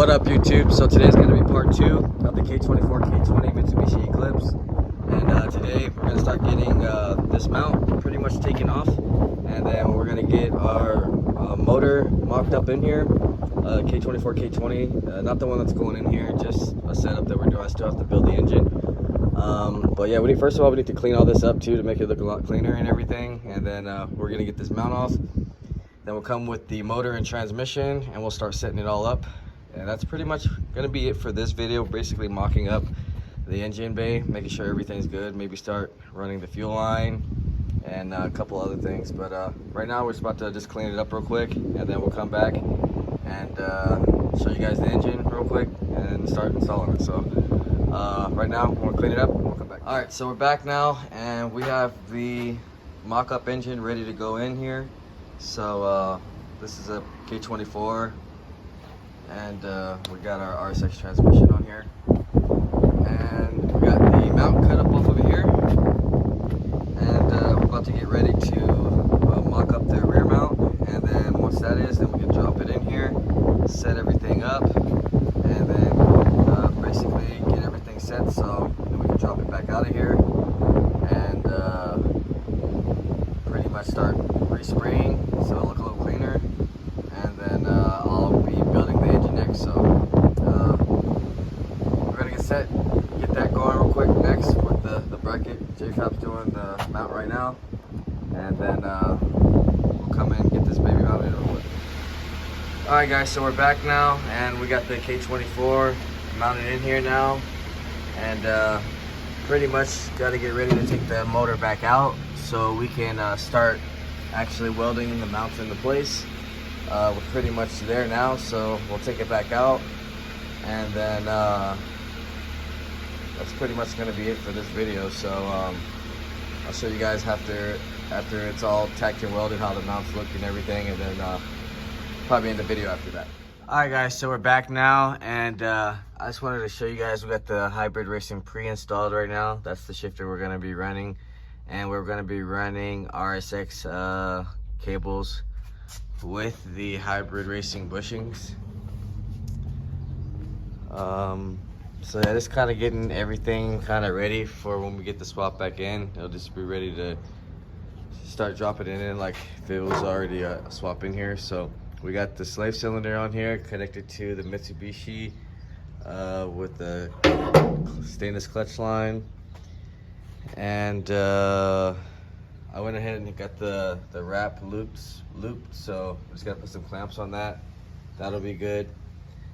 What up, YouTube? So today's going to be part 2 of the K24 K20 Mitsubishi Eclipse, and today we're going to start getting this mount pretty much taken off, and then we're going to get our motor mocked up in here. K24 K20, not the one that's going in here, just a setup that we're doing. I still have to build the engine, but yeah, first of all we need to clean all this up too to make it look a lot cleaner and everything, and then we're going to get this mount off. Then we'll come with the motor and transmission, and we'll start setting it all up. And that's pretty much gonna be it for this video. Basically mocking up the engine bay, making sure everything's good, maybe start running the fuel line and a couple other things. But right now we're just about to just clean it up real quick, and then we'll come back and show you guys the engine real quick and start installing it. So right now we're gonna clean it up and we'll come back. All right, so we're back now, and we have the mock-up engine ready to go in here. So this is a K24, and we got our RSX transmission on here, and we got the mount cut up off of here, and we're about to get ready to mock up the rear mount. And then once that is, then we can drop it in here, set everything up, and then basically get everything set, so then we can drop it back out of here and pretty much start respraying so it'll look a little cleaner. And then I'll be building the engine next, so we're gonna get that going real quick next with the bracket. Jacob's doing the mount right now, and then we'll come in and get this baby mounted real quick. Alright guys, so we're back now, and we got the K24 mounted in here now, and pretty much got to get ready to take the motor back out so we can start actually welding the mounts into place. We're pretty much there now, so we'll take it back out, and then that's pretty much going to be it for this video. So I'll show you guys after it's all tacked and welded how the mounts look and everything, and then probably end the video after that. Alright guys, so we're back now, and I just wanted to show you guys, we got the Hybrid Racing pre-installed right now. That's the shifter we're going to be running, and we're going to be running RSX cables with the Hybrid Racing bushings. So yeah, just kind of getting everything kind of ready for when we get the swap back in. It'll just be ready to start dropping it in like if it was already a swap in here. So we got the slave cylinder on here connected to the Mitsubishi with the stainless clutch line, and I went ahead and got the wrap looped, so I'm just gonna put some clamps on that. That'll be good.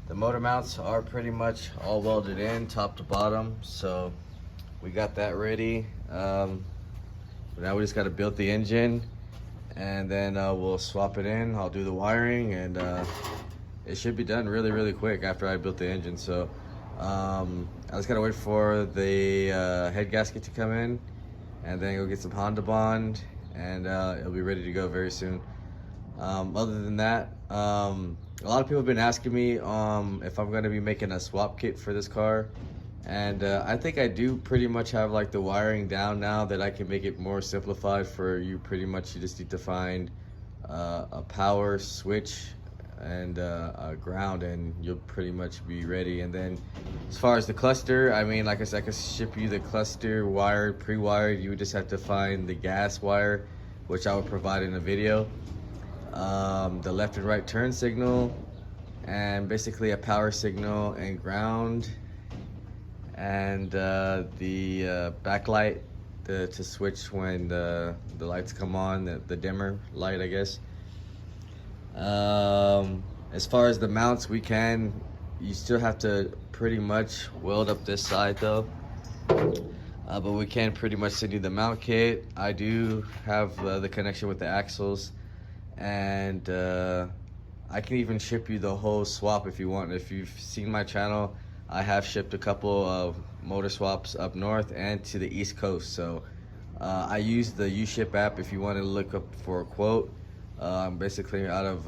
The motor mounts are pretty much all welded in top to bottom, so we got that ready. But now we just got to build the engine, and then we'll swap it in. I'll do the wiring, and it should be done really quick after I built the engine. So I just gotta wait for the head gasket to come in, and then go get some Honda bond, and it'll be ready to go very soon. Other than that, a lot of people have been asking me if I'm going to be making a swap kit for this car, and I think I do pretty much have like the wiring down now that I can make it more simplified for you. Pretty much you just need to find a power switch and a ground, and you'll pretty much be ready. And then as far as the cluster, I mean, like I said, I could ship you the cluster wired, pre-wired. You would just have to find the gas wire, which I would provide in a video, the left and right turn signal, and basically a power signal and ground, and the backlight to switch when the lights come on, the dimmer light, I guess. As far as the mounts, you still have to pretty much weld up this side though, but we can pretty much send you the mount kit. I do have the connection with the axles, and I can even ship you the whole swap if you want. If you've seen my channel, I have shipped a couple of motor swaps up north and to the East Coast. So I use the U-Ship app if you want to look up for a quote. I'm basically out of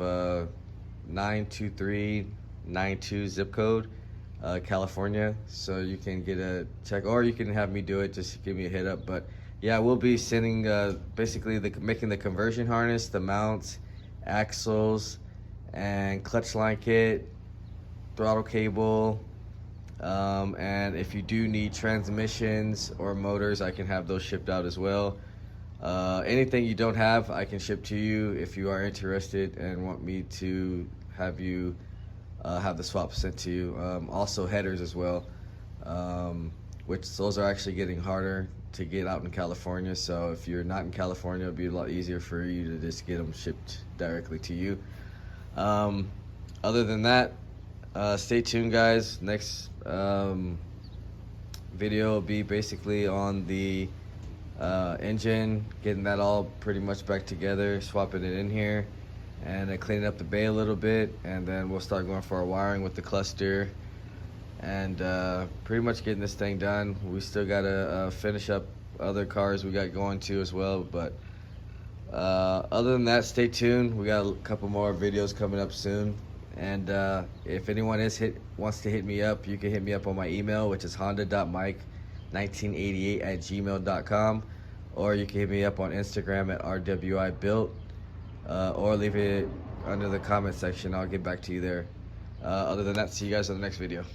92392 zip code, California. So you can get a check, or you can have me do it, just give me a hit up. But yeah, we'll be sending basically making the conversion harness, the mounts, axles, and clutch line kit, throttle cable, and if you do need transmissions or motors, I can have those shipped out as well. Anything you don't have, I can ship to you if you are interested and want me to have you have the swap sent to you. Also headers as well, which those are actually getting harder to get out in California. So if you're not in California, it'll be a lot easier for you to just get them shipped directly to you. Other than that, stay tuned, guys. Next video will be basically on the engine, getting that all pretty much back together, swapping it in here, and then cleaning up the bay a little bit, and then we'll start going for our wiring with the cluster, and pretty much getting this thing done. We still gotta finish up other cars we got going too as well, but other than that, stay tuned. We got a couple more videos coming up soon, and if anyone wants to hit me up, you can hit me up on my email, which is honda.mike1988@gmail.com, or you can hit me up on Instagram at rwibuilt, or leave it under the comment section. I'll get back to you there. Other than that, see you guys in the next video.